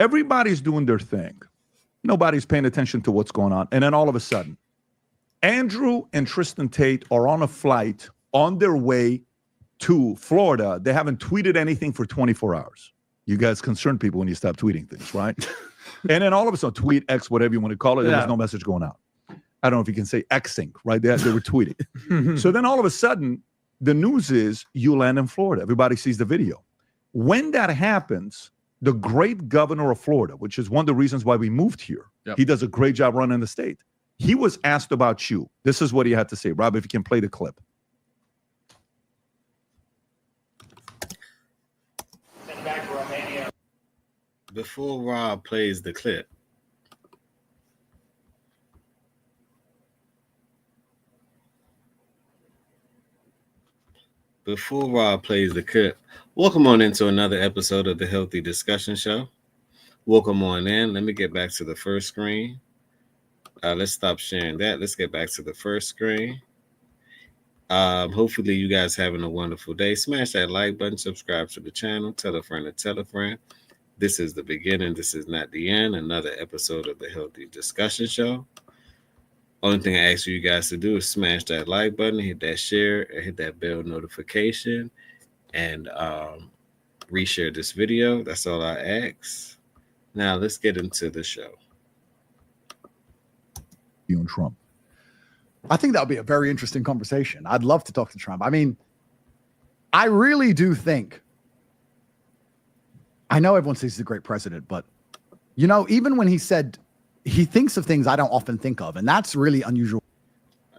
Everybody's doing their thing. Nobody's paying attention to what's going on. And then all of a sudden, Andrew and Tristan Tate are on a flight on their way to Florida. They haven't tweeted anything for 24 hours. You guys concern people when you stop tweeting things, right? And then all of a sudden, tweet X, whatever you want to call it, there was no message going out. I don't know if you can say Xing, right? They were tweeting. So then all of a sudden, the news is you land in Florida. Everybody sees the video. When that happens, the great governor of Florida, which is one of the reasons why we moved here, he does a great job running the state. He was asked about you. This is what he had to say. Rob, if you can play the clip. Back to Romania. Before Rob plays the clip, welcome on into another episode of the Healthy Discussion Show. Welcome on in. Let me get back to the first screen. Let's stop sharing that. Let's get back to the first screen. Hopefully you guys having a wonderful day. Smash that like button, subscribe to the channel, tell a friend to tell a friend. This is the beginning. This is not the end. Another episode of the Healthy Discussion Show. Only thing I ask you guys to do is smash that like button, hit that share, and hit that bell notification, and reshare this video. That's all I ask. Now let's get into the show. You and Trump. I think that would be a very interesting conversation. I'd love to talk to Trump. I mean, I really do think, I know everyone says he's a great president, but, you know, even when he said he thinks of things I don't often think of, and that's really unusual.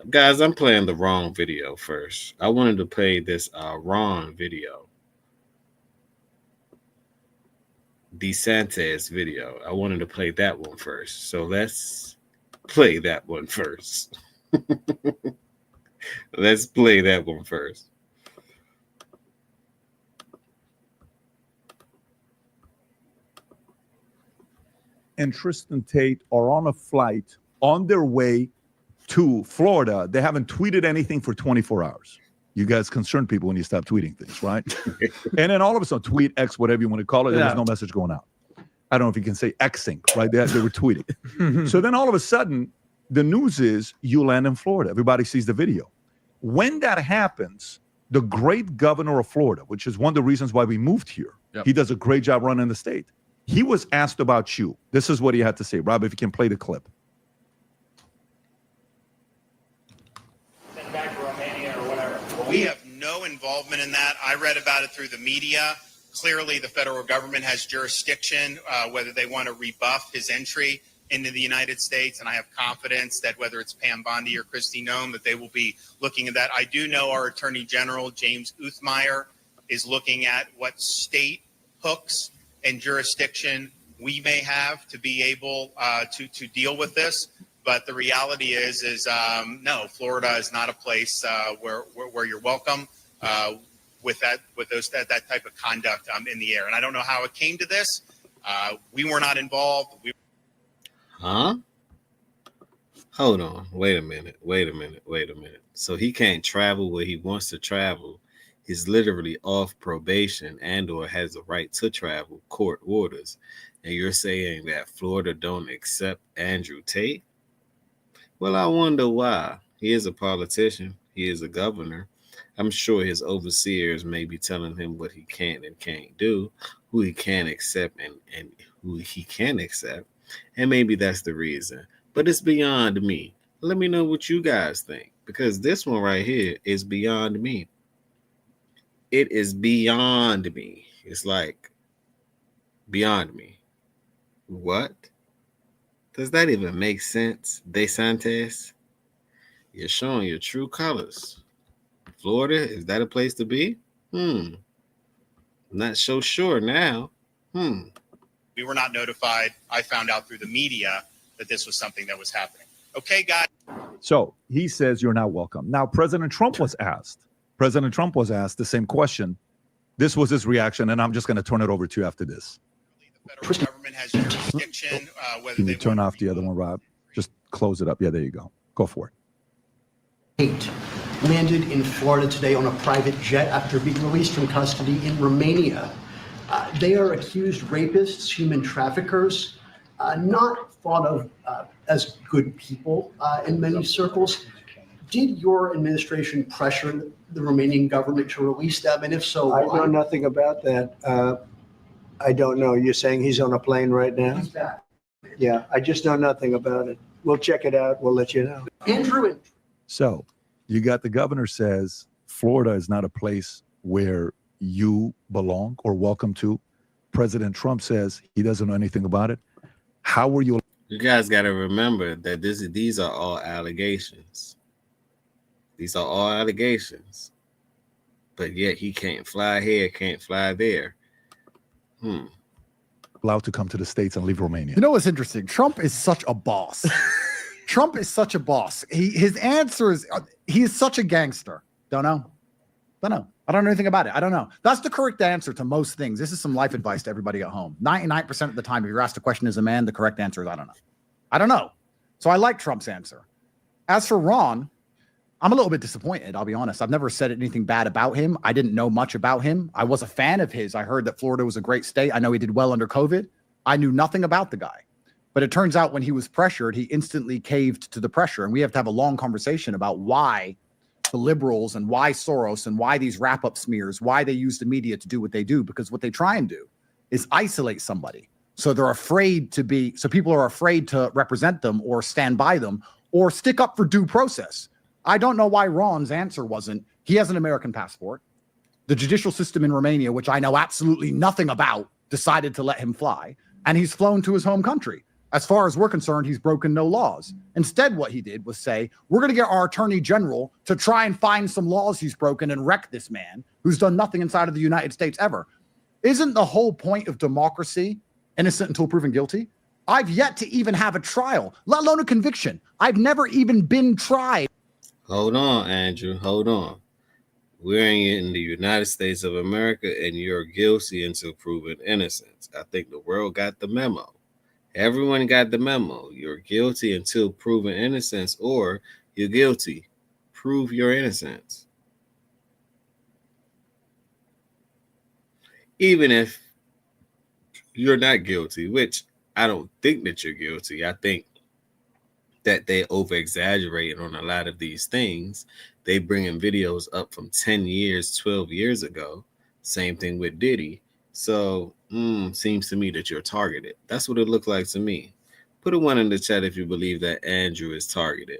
Guys, I'm playing the wrong video first. I wanted to play this wrong video. DeSantis video. I wanted to play that one first. So let's play that one first. Let's play that one first. And Tristan Tate are on a flight on their way to Florida. They haven't tweeted anything for 24 hours. You guys concern people when you stop tweeting things, right? And then all of a sudden, tweet X, whatever you want to call it, there was no message going out. I don't know if you can say Xing, right? They were tweeting. So then all of a sudden, the news is you land in Florida. Everybody sees the video. When that happens, the great governor of Florida, which is one of the reasons why we moved here, he does a great job running the state. He was asked about you. This is what he had to say. Rob, if you can play the clip. Send back to Romania or whatever. We have no involvement in that. I read about it through the media. Clearly, the federal government has jurisdiction, whether they want to rebuff his entry into the United States, and I have confidence that whether it's Pam Bondi or Kristi Noem, that they will be looking at that. I do know our Attorney General, James Uthmeyer, is looking at what state hooks and jurisdiction we may have to be able to deal with this. But the reality is no, Florida is not a place where you're welcome with that type of conduct in the air. And I don't know how it came to this. We were not involved. Huh? Hold on. Wait a minute. So he can't travel where he wants to travel. He's literally off probation and or has the right to travel, court orders. And you're saying that Florida don't accept Andrew Tate? Well, I wonder why. He is a politician. He is a governor. I'm sure his overseers may be telling him what he can and can't do, who he can accept and who he can accept. And maybe that's the reason. But it's beyond me. Let me know what you guys think, because this one right here is beyond me. It is beyond me. It's like beyond me. What? Does that even make sense, DeSantis? You're showing your true colors. Florida, is that a place to be? Not so sure now. We were not notified. I found out through the media that this was something that was happening. Okay, guys. So he says you're not welcome. Now, President Trump was asked the same question. This was his reaction, and I'm just going to turn it over to you after this. The federal government has jurisdiction. Can you turn off the other one, Rob? Just close it up. Yeah, there you go. Go for it. Tate landed in Florida today on a private jet after being released from custody in Romania. They are accused rapists, human traffickers, not thought of as good people in many circles. Did your administration pressure the Romanian government to release them? And if so, I why? know nothing about that. I don't know. You're saying he's on a plane right now? He's back. Yeah, I just know nothing about it. We'll check it out. We'll let you know. Andrew, So you got the governor says Florida is not a place where you belong or welcome to. President Trump says he doesn't know anything about it. How were you? You guys got to remember that these are all allegations. These are all allegations. But yet he can't fly here, can't fly there. allowed to come to the States and leave Romania? You know what's interesting? Trump is such a boss. Trump is such a boss. His answer is, he is such a gangster. Don't know. I don't know anything about it. I don't know. That's the correct answer to most things. This is some life advice to everybody at home. 99% of the time, if you're asked a question as a man, the correct answer is, I don't know. I don't know. So I like Trump's answer. As for Ron, I'm a little bit disappointed, I'll be honest. I've never said anything bad about him. I didn't know much about him. I was a fan of his. I heard that Florida was a great state. I know he did well under COVID. I knew nothing about the guy. But it turns out when he was pressured, he instantly caved to the pressure. And we have to have a long conversation about why the liberals and why Soros and why these wrap-up smears, why they use the media to do what they do. Because what they try and do is isolate somebody. So they're afraid to be, so people are afraid to represent them or stand by them or stick up for due process. I don't know why Ron's answer wasn't, he has an American passport. The judicial system in Romania, which I know absolutely nothing about, decided to let him fly. And he's flown to his home country. As far as we're concerned, he's broken no laws. Instead, what he did was say, we're going to get our attorney general to try and find some laws he's broken and wreck this man who's done nothing inside of the United States ever. Isn't the whole point of democracy innocent until proven guilty? I've yet to even have a trial, let alone a conviction. I've never even been tried. Hold on, Andrew. Hold on. We're in the United States of America, and you're guilty until proven innocence. I think the world got the memo. Everyone got the memo. You're guilty until proven innocence, or you're guilty. Prove your innocence. Even if you're not guilty, which I don't think that you're guilty. I think that they over-exaggerate on a lot of these things. They bring in videos up from 10 years, 12 years ago. Same thing with Diddy. So, seems to me that you're targeted. That's what it looked like to me. Put a 1 in the chat if you believe that Andrew is targeted.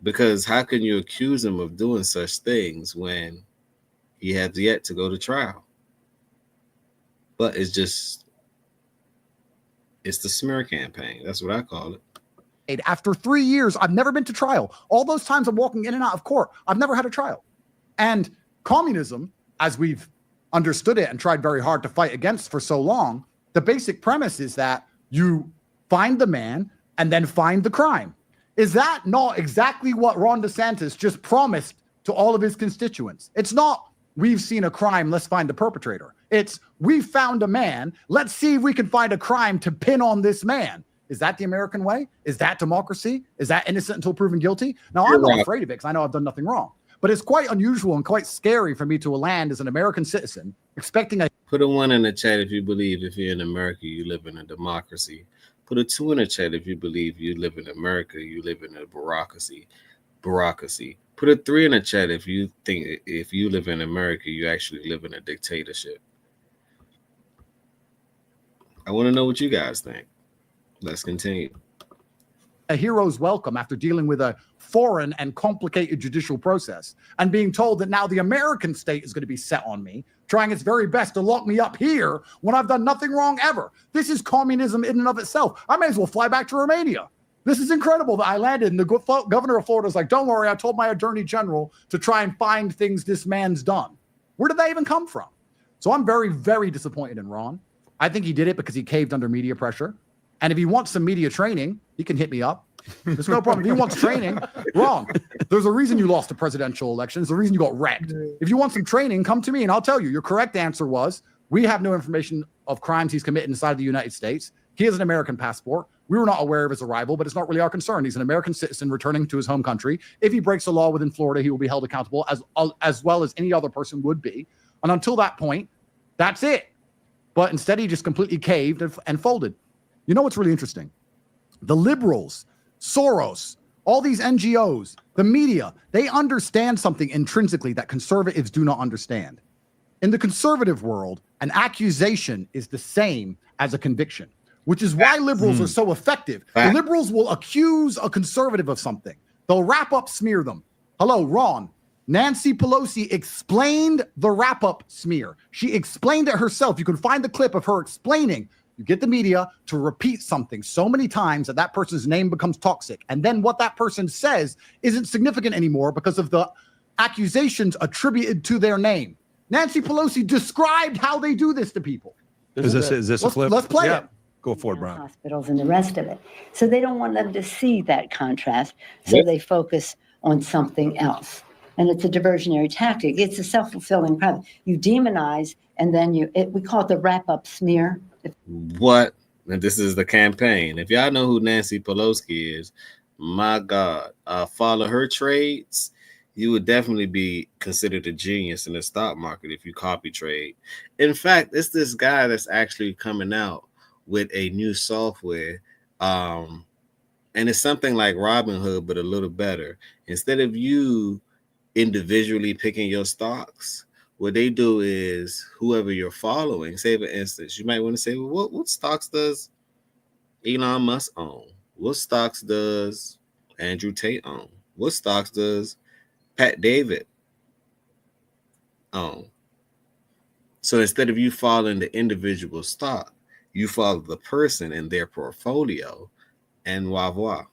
Because how can you accuse him of doing such things when he has yet to go to trial? But it's the smear campaign. That's what I call it. After 3 years, I've never been to trial. All those times I'm walking in and out of court, I've never had a trial. And communism, as we've understood it and tried very hard to fight against for so long, the basic premise is that you find the man and then find the crime. Is that not exactly what Ron DeSantis just promised to all of his constituents? It's not, we've seen a crime, let's find the perpetrator. It's, we found a man, let's see if we can find a crime to pin on this man. Is that the American way? Is that democracy? Is that innocent until proven guilty? Now, I'm not afraid of it because I know I've done nothing wrong. But it's quite unusual and quite scary for me to land as an American citizen expecting a... Put a 1 in the chat if you believe if you're in America, you live in a democracy. Put a 2 in the chat if you believe you live in America, you live in a bureaucracy. Put a 3 in the chat if you think if you live in America, you actually live in a dictatorship. I want to know what you guys think. Let's continue. A hero's welcome after dealing with a foreign and complicated judicial process and being told that now the American state is going to be set on me, trying its very best to lock me up here when I've done nothing wrong ever. This is communism in and of itself. I may as well fly back to Romania. This is incredible that I landed and the governor of Florida is like, don't worry, I told my attorney general to try and find things this man's done. Where did that even come from? So I'm very, very disappointed in Ron. I think he did it because he caved under media pressure. And if he wants some media training, he can hit me up. There's no problem. If he wants training, wrong. There's a reason you lost the presidential election. There's a reason you got wrecked. If you want some training, come to me and I'll tell you. Your correct answer was, we have no information of crimes he's committed inside of the United States. He has an American passport. We were not aware of his arrival, but it's not really our concern. He's an American citizen returning to his home country. If he breaks the law within Florida, he will be held accountable as well as any other person would be. And until that point, that's it. But instead, he just completely caved and folded. You know what's really interesting? The liberals, Soros, all these NGOs, the media, they understand something intrinsically that conservatives do not understand. In the conservative world, an accusation is the same as a conviction, which is why liberals are so effective. The liberals will accuse a conservative of something. They'll wrap-up smear them. Hello, Ron. Nancy Pelosi explained the wrap-up smear. She explained it herself. You can find the clip of her explaining. You get the media to repeat something so many times that that person's name becomes toxic. And then what that person says isn't significant anymore because of the accusations attributed to their name. Nancy Pelosi described how they do this to people. Is this a clip? Let's play it. Go for it, Brian. Hospitals and the rest of it. So they don't want them to see that contrast. So they focus on something else. And it's a diversionary tactic. It's a self-fulfilling prophecy. You demonize, and then we call it the wrap-up smear. What? And this is the campaign. If y'all know who Nancy Pelosi is, my God, follow her trades. You would definitely be considered a genius in the stock market if you copy trade. In fact, it's this guy that's actually coming out with a new software. And it's something like Robinhood, but a little better. Instead of you individually picking your stocks, what they do is whoever you're following, say for instance, you might want to say, well, what stocks does Elon Musk own? What stocks does Andrew Tate own? What stocks does Pat David own? So instead of you following the individual stock, you follow the person in their portfolio, and voila.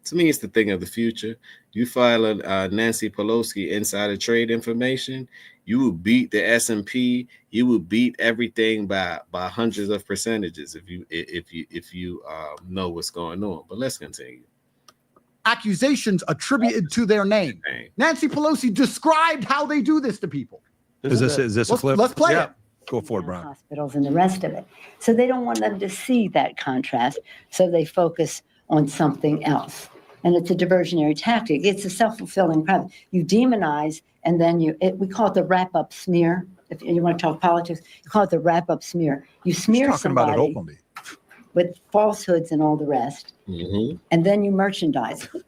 To me, it's the thing of the future. You follow Nancy Pelosi insider trade information, you will beat the S&P. You will beat everything by hundreds of percentages if you know what's going on. But let's continue. Accusations attributed to their name. Nancy Pelosi described how they do this to people. Is this a clip? Let's play it. Go for it, Brian. Hospitals and the rest of it. So they don't want them to see that contrast. So they focus on something else. And it's a diversionary tactic. It's a self-fulfilling prophecy. You demonize, and then we call it the wrap-up smear. If you want to talk politics, you call it the wrap-up smear. You smear somebody about it openly with falsehoods and all the rest, and then you merchandise it.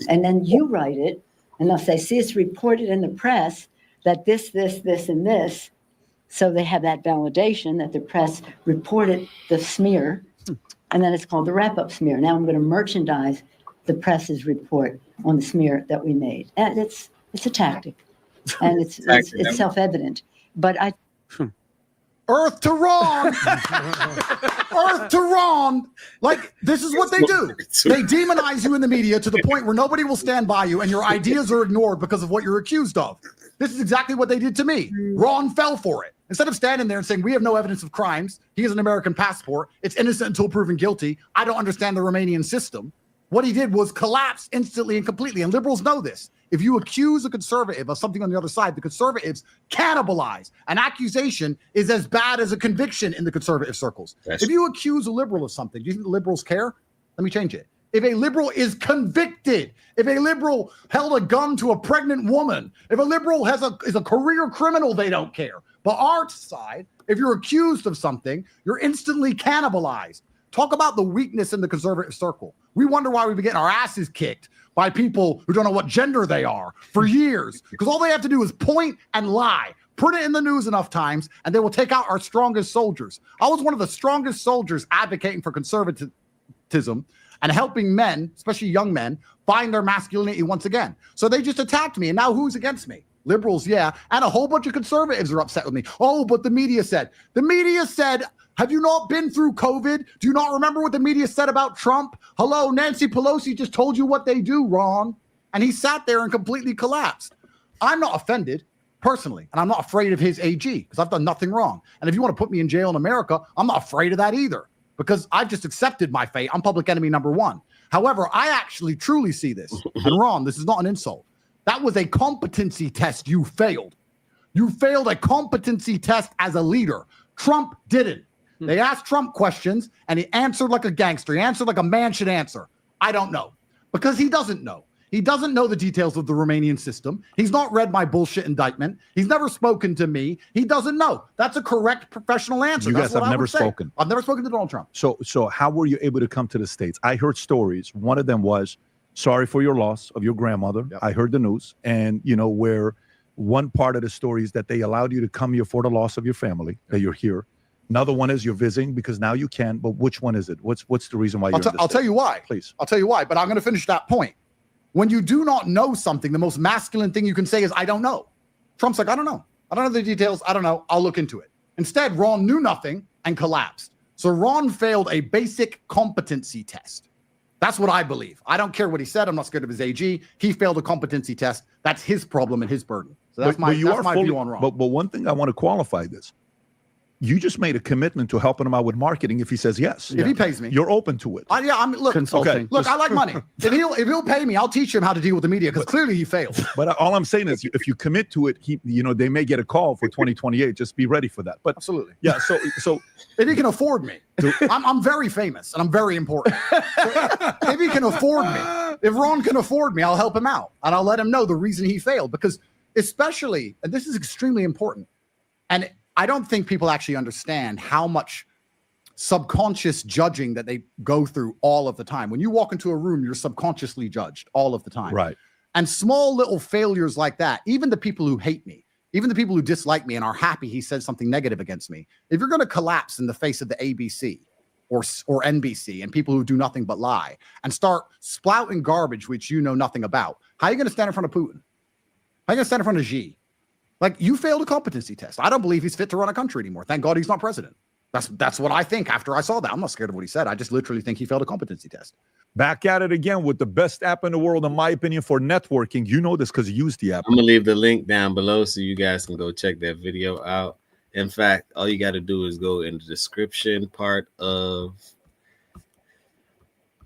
And then you write it, and they'll say, see, it's reported in the press that this, and this. So they have that validation that the press reported the smear, and then it's called the wrap-up smear. Now I'm going to merchandise the press's report on the smear that we made. And it's a tactic, and it's self-evident. But Earth to Ron. Earth to Ron. Like, this is what they do. They demonize you in the media to the point where nobody will stand by you and your ideas are ignored because of what you're accused of. This is exactly what they did to me. Ron fell for it. Instead of standing there and saying, we have no evidence of crimes, he has an American passport, it's innocent until proven guilty, I don't understand the Romanian system. What he did was collapse instantly and completely. And liberals know this. If you accuse a conservative of something on the other side, the conservatives cannibalize. An accusation is as bad as a conviction in the conservative circles. If you accuse a liberal of something, do you think the liberals care? Let me change it. If a liberal is convicted, if a liberal held a gun to a pregnant woman, if a liberal is a career criminal, they don't care. But our side, if you're accused of something, you're instantly cannibalized. Talk about the weakness in the conservative circle. We wonder why we've been getting our asses kicked by people who don't know what gender they are for years, because all they have to do is point and lie. Put it in the news enough times, and they will take out our strongest soldiers. I was one of the strongest soldiers advocating for conservatism and helping men, especially young men, find their masculinity once again. So they just attacked me, and now who's against me? Liberals, yeah, and a whole bunch of conservatives are upset with me. Oh, but the media said. The media said, have you not been through COVID? Do you not remember what the media said about Trump? Hello, Nancy Pelosi just told you what they do, Ron. And he sat there and completely collapsed. I'm not offended, personally, and I'm not afraid of his AG because I've done nothing wrong. And if you want to put me in jail in America, I'm not afraid of that either because I've just accepted my fate. I'm public enemy number one. However, I actually truly see this. And Ron, this is not an insult. That was a competency test you failed. You failed a competency test as a leader. Trump didn't. They asked Trump questions, and he answered like a gangster. He answered like a man should answer. I don't know, because he doesn't know. He doesn't know the details of the Romanian system. He's not read my bullshit indictment. He's never spoken to me. He doesn't know. That's a correct professional answer. You That's guys what have I never would say. spoken. I've never spoken to Donald Trump. So how were you able to come to the States? I heard stories. One of them was, sorry for your loss of your grandmother. Yep. I heard the news. And, where one part of the story is that they allowed you to come here for the loss of your family, that you're here. Another one is you're visiting because now you can. But which one is it? What's the reason why you're I'll tell you why. Please. I'll tell you why. But I'm going to finish that point. When you do not know something, the most masculine thing you can say is, I don't know. Trump's like, I don't know. I don't know the details. I don't know. I'll look into it. Instead, Ron knew nothing and collapsed. So Ron failed a basic competency test. That's what I believe. I don't care what he said. I'm not scared of his AG. He failed a competency test. That's his problem and his burden. So that's my view on Ron. But one thing I want to qualify this. You just made a commitment to helping him out with marketing if he says yes. If he pays me. You're open to it. Look, Consulting. Okay. Look, I like money. If he'll pay me, I'll teach him how to deal with the media because clearly he failed. But all I'm saying is if you commit to it, they may get a call for 2028. Just be ready for that. But Absolutely. yeah, so If he can afford me, I'm very famous and I'm very important. So if he can afford me, if Ron can afford me, I'll help him out and I'll let him know the reason he failed. Because especially, and this is extremely important, and I don't think people actually understand how much subconscious judging that they go through all of the time. When you walk into a room, you're subconsciously judged all of the time. right. And small little failures like that, even the people who hate me, even the people who dislike me and are happy he said something negative against me, if you're going to collapse in the face of the ABC or NBC and people who do nothing but lie and start splouting garbage which you know nothing about, how are you going to stand in front of Putin? How are you going to stand in front of Xi? Like, you failed a competency test. I don't believe he's fit to run a country anymore. Thank God he's not president. That's what I think after I saw that. I'm not scared of what he said. I just literally think he failed a competency test. Back at it again with the best app in the world, in my opinion, for networking. You know this because you use the app. I'm gonna leave the link down below so you guys can go check that video out. In fact, all you got to do is go in the description part of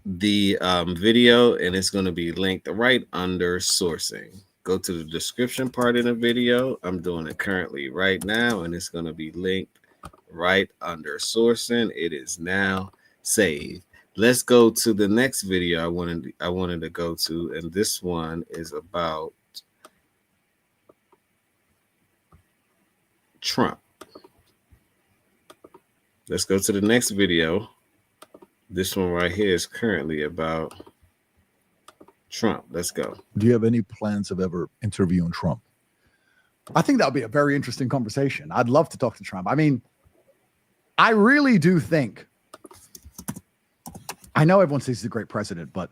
the video, and it's going to be linked right under sourcing. Go to the description part in the video. I'm doing it currently right now, and it's going to be linked right under sourcing. It is now saved. Let's go to the next video I wanted to go to, and this one is about Trump. Let's go to the next video. This one right here is currently about Trump. Let's go. Do you have any plans of ever interviewing Trump? I think that would be a very interesting conversation. I'd love to talk to Trump. I mean, I really do think, I know everyone says he's a great president, but,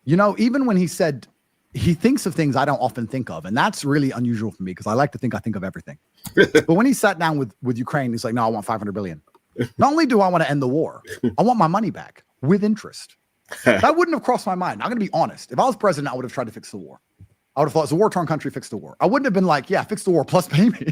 even when he said he thinks of things I don't often think of, and that's really unusual for me because I like to think I think of everything. But when he sat down with Ukraine, he's like, no, I want 500 billion. Not only do I want to end the war, I want my money back with interest. That wouldn't have crossed my mind. I'm going to be honest. If I was president, I would have tried to fix the war. I would have thought it's a war-torn country, fix the war. I wouldn't have been like, yeah, fix the war plus pay me.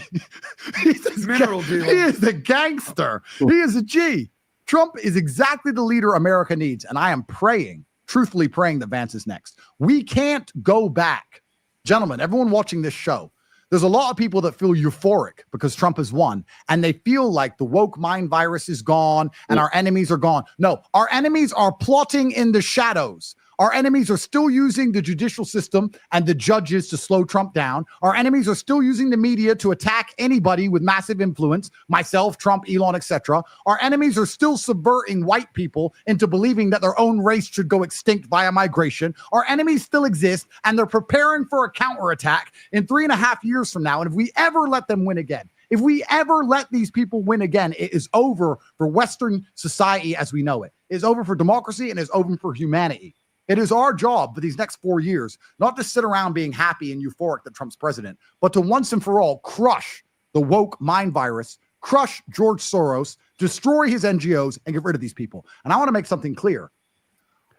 He's mineral deal. He is a gangster. He is a G. Trump is exactly the leader America needs. And I am praying, truthfully praying that Vance is next. We can't go back. Gentlemen, everyone watching this show, there's a lot of people that feel euphoric because Trump has won, and they feel like the woke mind virus is gone and our enemies are gone. No, our enemies are plotting in the shadows. Our enemies are still using the judicial system and the judges to slow Trump down. Our enemies are still using the media to attack anybody with massive influence, myself, Trump, Elon, etc. Our enemies are still subverting white people into believing that their own race should go extinct via migration. Our enemies still exist, and they're preparing for a counterattack in 3.5 years from now. And if we ever let them win again, if we ever let these people win again, it is over for Western society as we know it. It is over for democracy, and it's over for humanity. It is our job for these next 4 years, not to sit around being happy and euphoric that Trump's president, but to once and for all crush the woke mind virus, crush George Soros, destroy his NGOs, and get rid of these people. And I want to make something clear.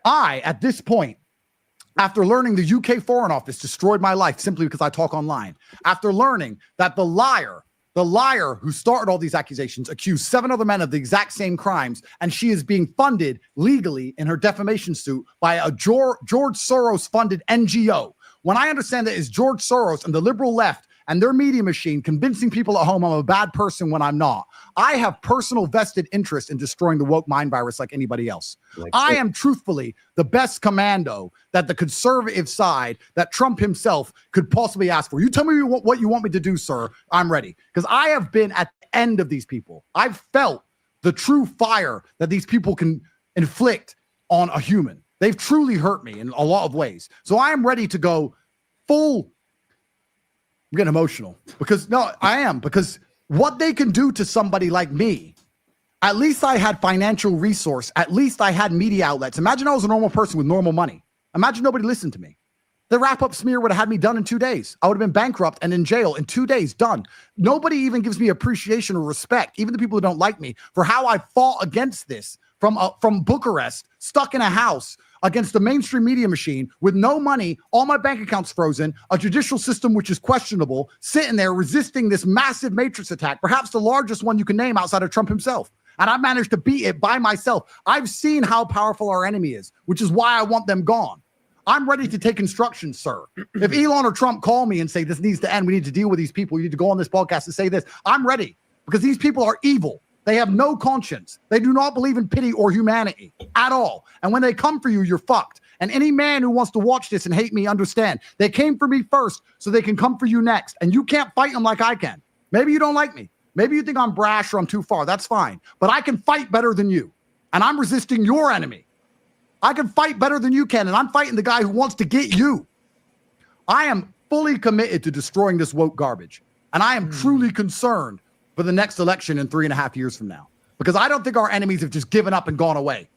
At this point, after learning the UK Foreign Office destroyed my life simply because I talk online, after learning that the liar who started all these accusations accused 7 other men of the exact same crimes, and she is being funded legally in her defamation suit by a George Soros-funded NGO. When I understand that it's George Soros and the liberal left and their media machine convincing people at home I'm a bad person when I'm not. I have personal vested interest in destroying the woke mind virus like anybody else. I am truthfully the best commando that the conservative side, that Trump himself could possibly ask for. You tell me what you want me to do, sir. I'm ready. Because I have been at the end of these people. I've felt the true fire that these people can inflict on a human. They've truly hurt me in a lot of ways. So I am ready to go full. I'm getting emotional because because what they can do to somebody like me, at least I had financial resource. At least I had media outlets. Imagine I was a normal person with normal money. Imagine nobody listened to me. The wrap-up smear would have had me done in 2 days. I would have been bankrupt and in jail in 2 days, done. Nobody even gives me appreciation or respect, even the people who don't like me, for how I fought against this from Bucharest, stuck in a house against the mainstream media machine with no money, all my bank accounts frozen, a judicial system which is questionable, sitting there resisting this massive matrix attack, perhaps the largest one you can name outside of Trump himself. And I managed to beat it by myself. I've seen how powerful our enemy is, which is why I want them gone. I'm ready to take instructions, sir. If Elon or Trump call me and say this needs to end, we need to deal with these people, you need to go on this podcast and say this, I'm ready, because these people are evil. They have no conscience. They do not believe in pity or humanity at all. And when they come for you, you're fucked. And any man who wants to watch this and hate me, understand, they came for me first so they can come for you next. And you can't fight them like I can. Maybe you don't like me. Maybe you think I'm brash or I'm too far. That's fine. But I can fight better than you. And I'm resisting your enemy. I can fight better than you can. And I'm fighting the guy who wants to get you. I am fully committed to destroying this woke garbage. And I am truly concerned for the next election in 3.5 years from now. Because I don't think our enemies have just given up and gone away.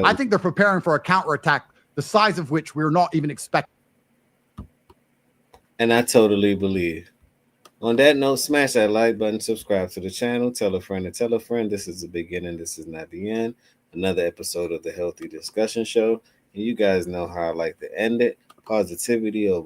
I think they're preparing for a counterattack, the size of which we're not even expecting. And I totally believe. On that note, smash that like button, subscribe to the channel, tell a friend to tell a friend. This is the beginning. This is not the end. Another episode of the Healthy Discussion Show. And you guys know how I like to end it. Positivity over